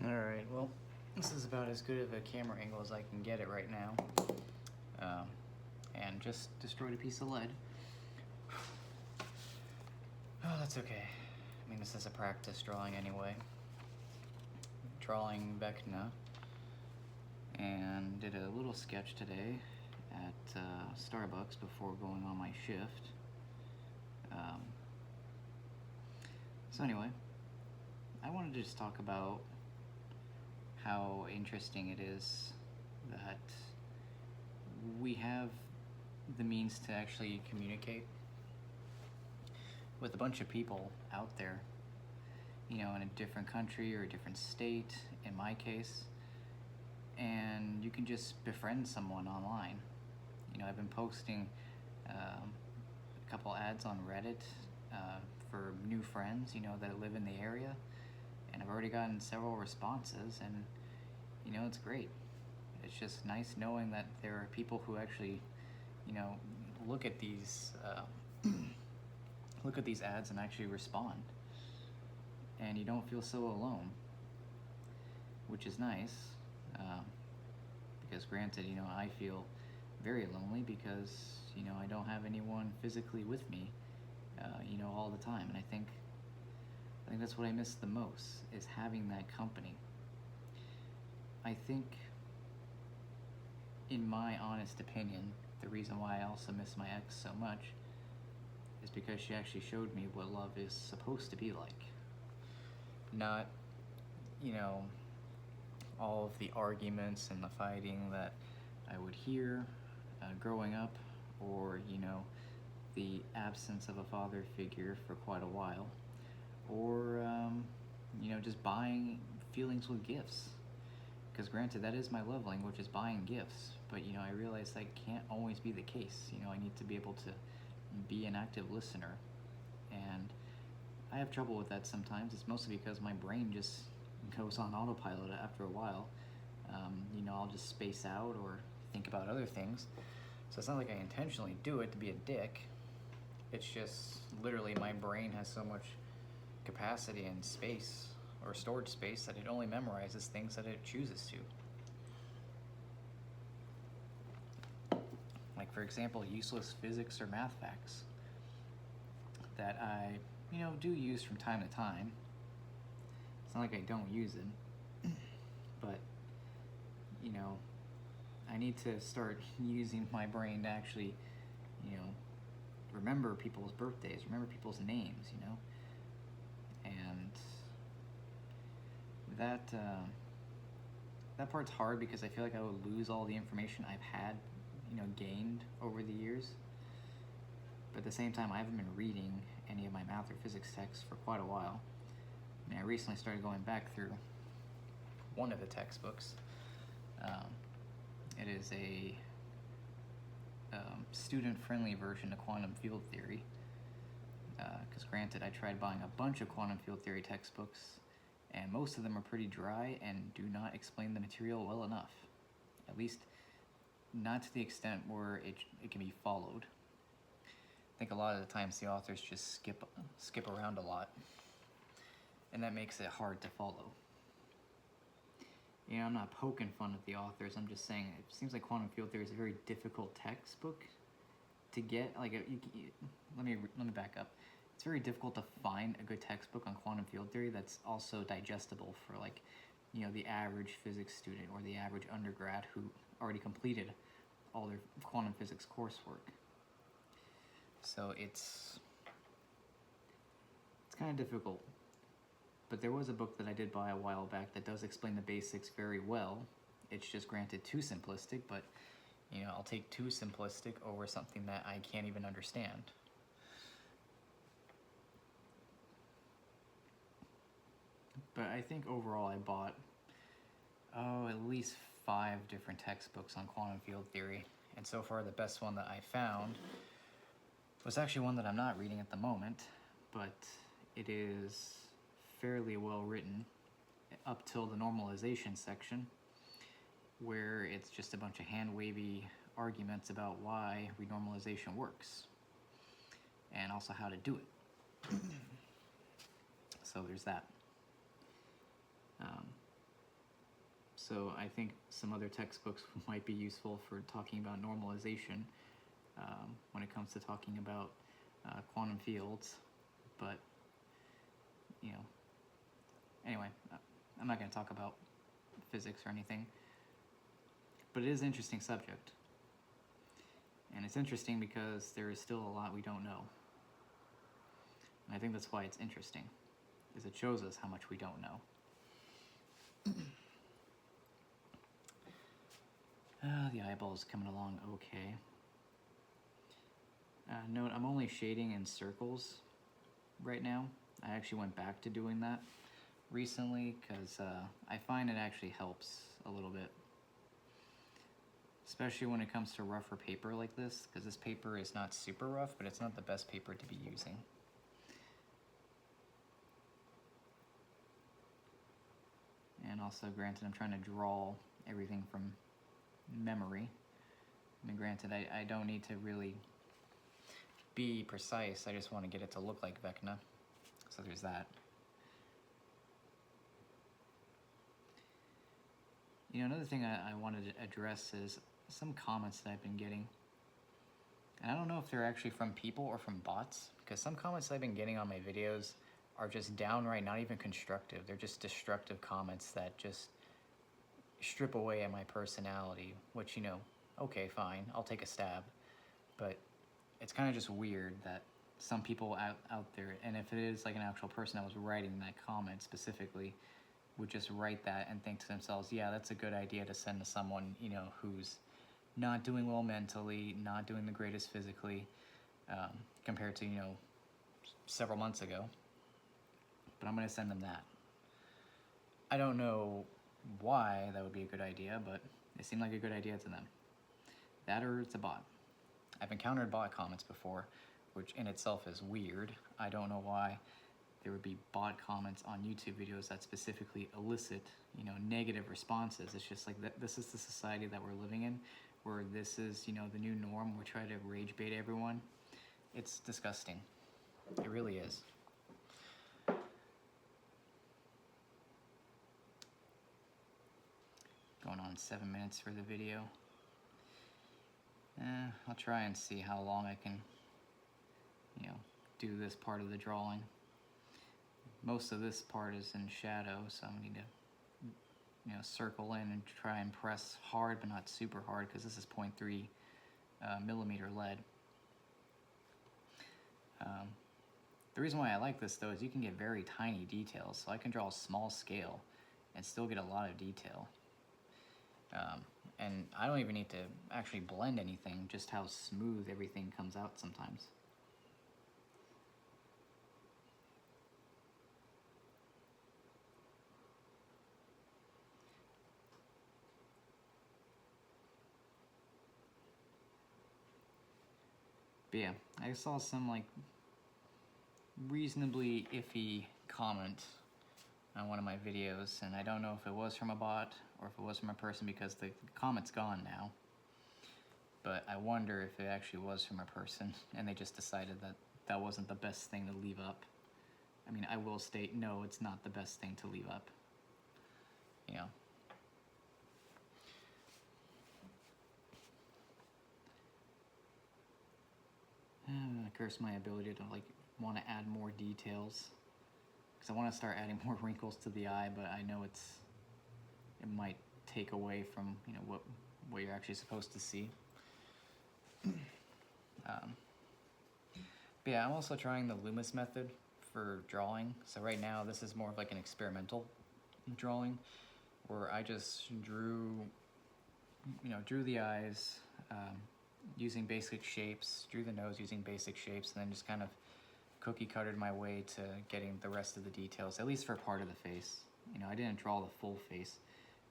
Alright, well, this is about as good of a camera angle as I can get it right now. And just destroyed a piece of lead. Oh, that's okay. I mean, this is a practice drawing anyway. Drawing Vecna, and did a little sketch today at Starbucks before going on my shift. So anyway, I wanted to just talk about how interesting it is that we have the means to actually communicate with a bunch of people out there, you know, in a different country or a different state, in my case, and you can just befriend someone online. You know, I've been posting a couple ads on Reddit for new friends, you know, that live in the area, and I've already gotten several responses, and you know, it's great. It's just nice knowing that there are people who actually, you know, look at these look at these ads and actually respond, and you don't feel so alone, which is nice. Because granted, you know, I feel very lonely because, you know, I don't have anyone physically with me, you know, all the time, and I think that's what I miss the most, is having that company. I think, in my honest opinion, the reason why I also miss my ex so much is because she actually showed me what love is supposed to be like. Not, you know, all of the arguments and the fighting that I would hear growing up, or, you know, the absence of a father figure for quite a while, or, you know, just buying feelings with gifts. Because granted, that is my love language, is buying gifts, but, you know, I realize that can't always be the case. You know, I need to be able to be an active listener, and I have trouble with that sometimes. It's mostly because my brain just goes on autopilot after a while. You know, I'll just space out or think about other things. So it's not like I intentionally do it to be a dick. It's just literally my brain has so much capacity and space, or storage space, that it only memorizes things that it chooses to. Like, for example, useless physics or math facts that I, you know, do use from time to time. It's not like I don't use it, but, you know, I need to start using my brain to actually, you know, remember people's birthdays, remember people's names, you know, and that part's hard because I feel like I would lose all the information I've had, you know, gained over the years. But at the same time, I haven't been reading any of my math or physics texts for quite a while. I mean, I recently started going back through one of the textbooks. It is a student-friendly version of quantum field theory. Because granted, I tried buying a bunch of quantum field theory textbooks, and most of them are pretty dry and do not explain the material well enough. At least, not to the extent where it can be followed. I think a lot of the times the authors just skip around a lot, and that makes it hard to follow. You know, I'm not poking fun at the authors. I'm just saying it seems like quantum field theory is a very difficult textbook to get. Like, let me back up. It's very difficult to find a good textbook on quantum field theory that's also digestible for, like, you know, the average physics student or the average undergrad who already completed all their quantum physics coursework. So it's kind of difficult. But there was a book that I did buy a while back that does explain the basics very well. It's just granted too simplistic, but, you know, I'll take too simplistic over something that I can't even understand. But I think overall I bought, at least 5 different textbooks on quantum field theory. And so far the best one that I found was actually one that I'm not reading at the moment, but it is fairly well written up till the normalization section, where it's just a bunch of hand-wavy arguments about why renormalization works, and also how to do it. So there's that. So I think some other textbooks might be useful for talking about normalization when it comes to talking about quantum fields. But, you know, anyway, I'm not going to talk about physics or anything. But it is an interesting subject. And it's interesting because there is still a lot we don't know. And I think that's why it's interesting, is it shows us how much we don't know. The eyeball's coming along okay. Note, I'm only shading in circles right now. I actually went back to doing that recently because I find it actually helps a little bit. Especially when it comes to rougher paper like this, because this paper is not super rough, but it's not the best paper to be using. And also, granted, I'm trying to draw everything from memory. I mean, granted, I don't need to really be precise. I just want to get it to look like Vecna. So there's that. You know, another thing I wanted to address is some comments that I've been getting. And I don't know if they're actually from people or from bots, because some comments I've been getting on my videos are just downright not even constructive. They're just destructive comments that just strip away at my personality, which, you know, okay, fine, I'll take a stab. But it's kind of just weird that some people out there, and if it is like an actual person that was writing that comment specifically, would just write that and think to themselves, yeah, that's a good idea to send to someone, you know, who's not doing well mentally, not doing the greatest physically, compared to, you know, several months ago. But I'm going to send them that. I don't know why that would be a good idea, but it seemed like a good idea to them. That or it's a bot. I've encountered bot comments before, which in itself is weird. I don't know why there would be bot comments on YouTube videos that specifically elicit, you know, negative responses. It's just like this is the society that we're living in, where this is, you know, the new norm. We're trying to rage bait everyone. It's disgusting. It really is. Going on 7 minutes for the video. I'll try and see how long I can, you know, do this part of the drawing. Most of this part is in shadow, so I need to, you know, circle in and try and press hard, but not super hard, because this is 0.3 millimeter lead. The reason why I like this, though, is you can get very tiny details, so I can draw a small scale and still get a lot of detail. And I don't even need to actually blend anything, just how smooth everything comes out sometimes. But yeah, I saw some like reasonably iffy comment on one of my videos, and I don't know if it was from a bot or if it was from a person, because the comment's gone now. But I wonder if it actually was from a person and they just decided that that wasn't the best thing to leave up. I mean, I will state, no, it's not the best thing to leave up. You know. I'm gonna curse my ability to like want to add more details, because I want to start adding more wrinkles to the eye, but I know it might take away from, you know, what you're actually supposed to see. But yeah, I'm also trying the Loomis method for drawing. So right now this is more of like an experimental drawing, where I just drew the eyes using basic shapes, drew the nose using basic shapes, and then just kind of cookie cuttered my way to getting the rest of the details, at least for part of the face. You know, I didn't draw the full face,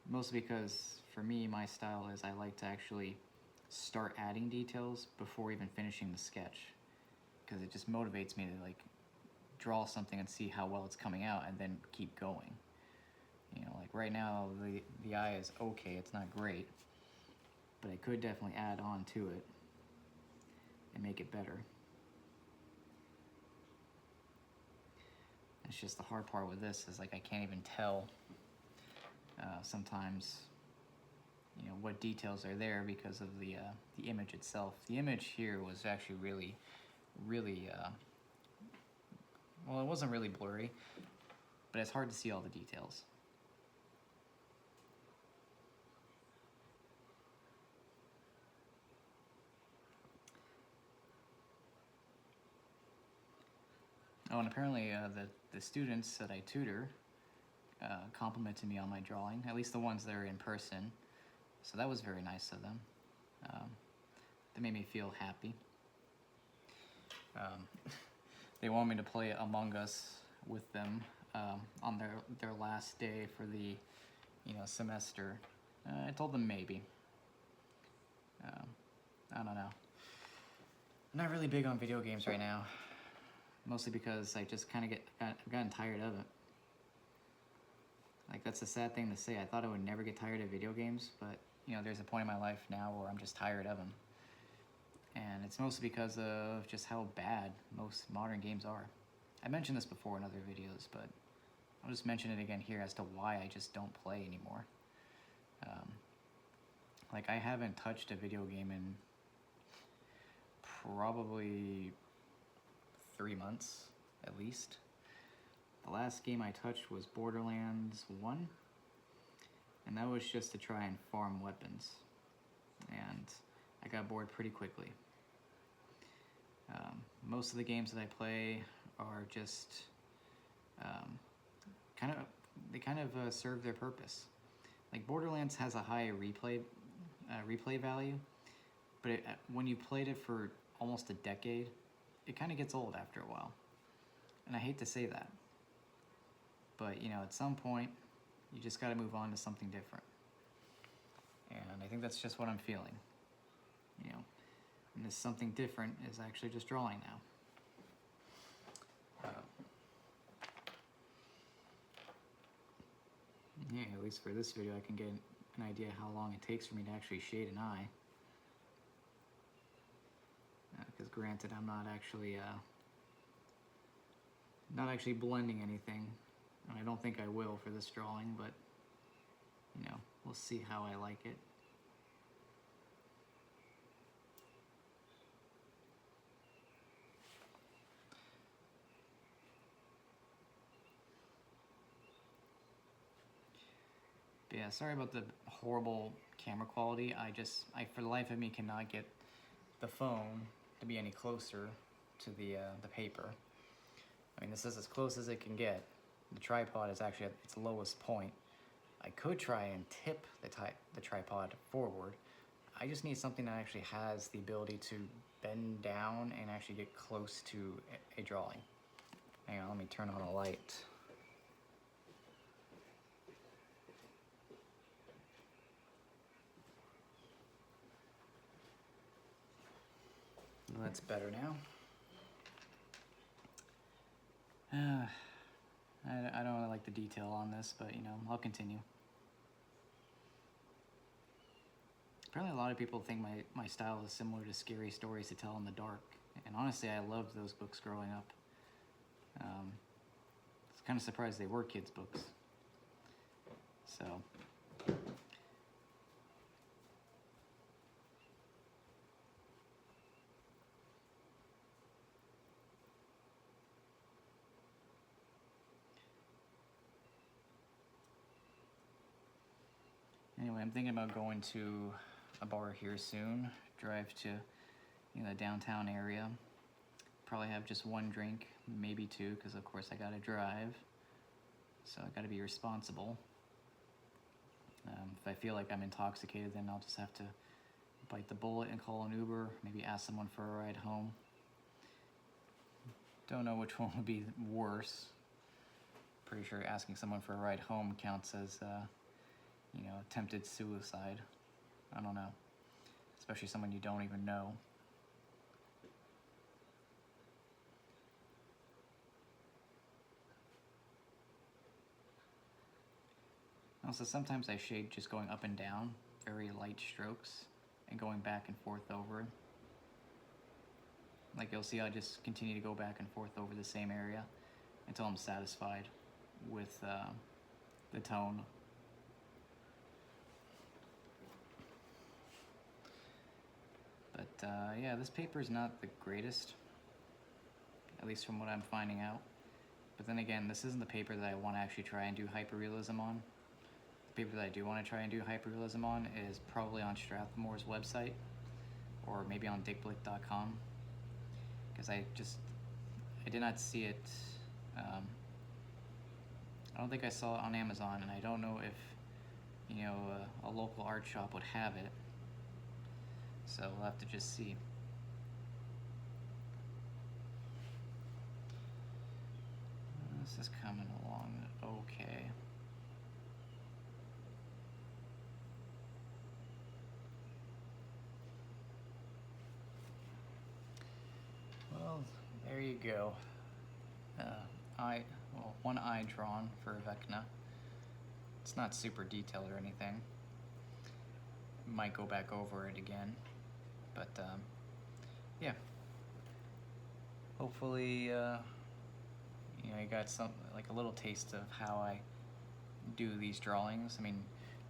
mostly because for me, my style is I like to actually start adding details before even finishing the sketch, because it just motivates me to like draw something and see how well it's coming out and then keep going. You know, like right now the eye is okay, it's not great, but I could definitely add on to it and make it better. It's just the hard part with this is like I can't even tell sometimes, what details are there because of the image itself. The image here was actually really, really, well, it wasn't really blurry, but it's hard to see all the details. Oh, and apparently the students that I tutor complimented me on my drawing, at least the ones that are in person. So that was very nice of them. That made me feel happy. They want me to play Among Us with them on their last day for the semester. I told them maybe. I don't know. I'm not really big on video games right now, mostly because I just kind of I've gotten tired of it. Like, that's a sad thing to say. I thought I would never get tired of video games, but there's a point in my life now where I'm just tired of them. And it's mostly because of just how bad most modern games are. I mentioned this before in other videos, but I'll just mention it again here as to why I just don't play anymore. Like, I haven't touched a video game in probably 3 months, at least. The last game I touched was Borderlands 1, and that was just to try and farm weapons. And I got bored pretty quickly. Most of the games that I play are just they kind of serve their purpose. Like, Borderlands has a high replay value, but when you played it for almost a decade, it kind of gets old after a while. And I hate to say that, but at some point, you just got to move on to something different. And I think that's just what I'm feeling. And this something different is actually just drawing now. Yeah, at least for this video, I can get an idea how long it takes for me to actually shade an eye. Because granted, I'm not actually blending anything, and I don't think I will for this drawing, but we'll see how I like it. But yeah, sorry about the horrible camera quality. I for the life of me cannot get the phone to be any closer to the paper. I mean, this is as close as it can get. The tripod is actually at its lowest point. I could try and tip the tripod forward. I just need something that actually has the ability to bend down and actually get close to a drawing. Hang on, let me turn on a light. That's better now. I don't really like the detail on this, but I'll continue. Apparently a lot of people think my style is similar to Scary Stories to Tell in the Dark, and honestly I loved those books growing up. I was kind of surprised they were kids' books. So anyway, I'm thinking about going to a bar here soon, drive to the downtown area, probably have just one drink, maybe two, because of course I gotta drive, so I gotta be responsible. If I feel like I'm intoxicated, then I'll just have to bite the bullet and call an Uber, maybe ask someone for a ride home. Don't know which one would be worse. Pretty sure asking someone for a ride home counts as attempted suicide. I don't know, especially someone you don't even know. Also, sometimes I shade just going up and down, very light strokes, and going back and forth over. Like, you'll see I just continue to go back and forth over the same area until I'm satisfied with the tone. But yeah, this paper is not the greatest, at least from what I'm finding out. But then again, this isn't the paper that I want to actually try and do hyperrealism on. The paper that I do want to try and do hyperrealism on is probably on Strathmore's website, or maybe on dickblick.com, because I did not see it. I don't think I saw it on Amazon, and I don't know if, you know, a local art shop would have it. So we'll have to just see. This is coming along okay. Well, there you go. One eye drawn for Vecna. It's not super detailed or anything. Might go back over it again, but yeah. Hopefully, you know, you got like a little taste of how I do these drawings. I mean,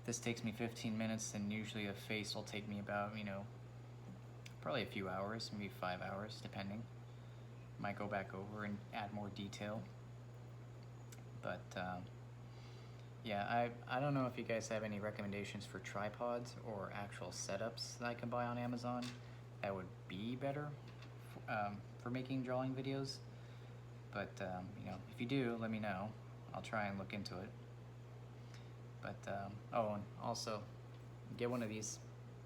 this takes me 15 minutes, and usually a face will take me about, you know, probably a few hours, maybe 5 hours, depending. Might go back over and add more detail. But yeah, I don't know if you guys have any recommendations for tripods or actual setups that I can buy on Amazon that would be better for making drawing videos. But you know, if you do, let me know. I'll try and look into it. But oh, and also get one of these,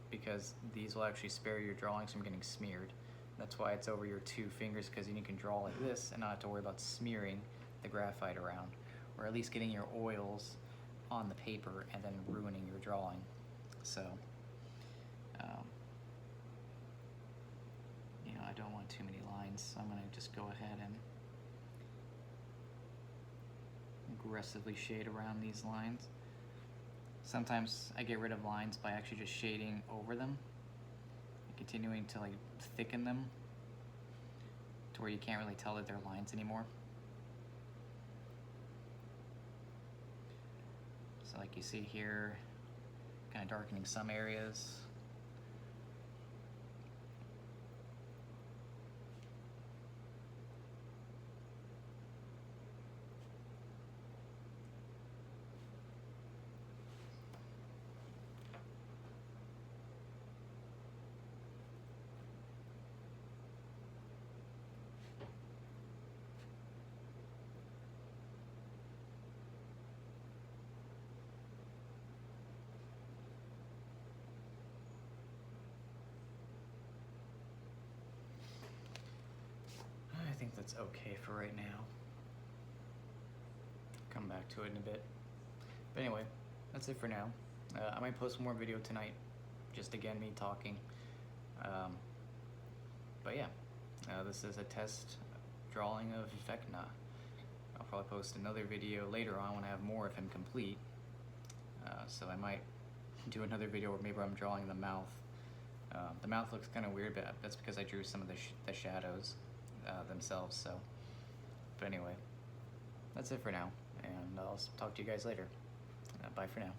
because these will actually spare your drawings from getting smeared. That's why it's over your 2 fingers, because then you can draw like this and not have to worry about smearing the graphite around, or at least getting your oils on the paper and then ruining your drawing. So you know, I don't want too many lines, so I'm going to just go ahead and aggressively shade around these lines. Sometimes I get rid of lines by actually just shading over them, continuing to like thicken them to where you can't really tell that they're lines anymore. So like you see here, kind of darkening some areas. I think that's okay for right now. Come back to it in a bit. But anyway, that's it for now. I might post more video tonight, just again me talking. But yeah, this is a test drawing of Vecna. I'll probably post another video later on when I have more of him complete. So I might do another video where maybe I'm drawing the mouth. The mouth looks kind of weird, but that's because I drew some of the shadows themselves. So, but anyway, that's it for now, and I'll talk to you guys later. Bye for now.